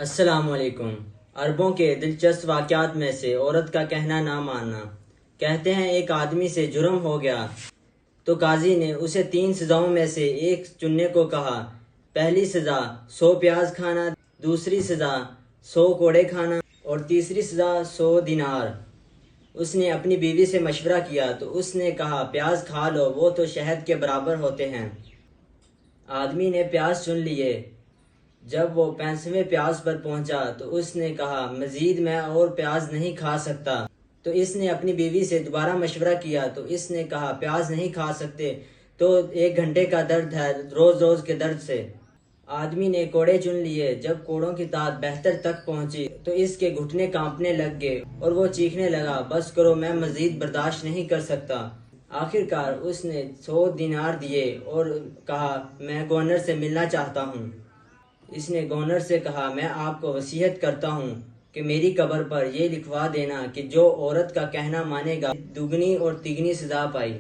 السلام علیکم۔ عربوں کے دلچسپ واقعات میں سے عورت کا کہنا نہ ماننا۔ کہتے ہیں ایک آدمی سے جرم ہو گیا تو قاضی نے اسے 3 سزاؤں میں سے ایک چننے کو کہا۔ پہلی سزا 100 پیاز کھانا، دوسری سزا 100 کوڑے کھانا اور تیسری سزا 100 دینار۔ اس نے اپنی بیوی سے مشورہ کیا تو اس نے کہا پیاز کھا لو، وہ تو شہد کے برابر ہوتے ہیں۔ آدمی نے پیاز چن لیے۔ جب وہ 65ویں پیاز پر پہنچا تو اس نے کہا مزید میں اور پیاز نہیں کھا سکتا۔ تو اس نے اپنی بیوی سے دوبارہ مشورہ کیا تو اس نے کہا پیاز نہیں کھا سکتے تو 1 گھنٹے کا درد ہے، روز روز کے درد سے۔ آدمی نے کوڑے چن لیے۔ جب کوڑوں کی تعداد 72 تک پہنچی تو اس کے گھٹنے کانپنے لگ گئے اور وہ چیخنے لگا بس کرو، میں مزید برداشت نہیں کر سکتا۔ آخر کار اس نے 100 دینار دیے اور کہا میں گورنر سے ملنا چاہتا ہوں۔ اس نے گورنر سے کہا میں آپ کو وصیت کرتا ہوں کہ میری قبر پر یہ لکھوا دینا کہ جو عورت کا کہنا مانے گا دگنی اور تگنی سزا پائی۔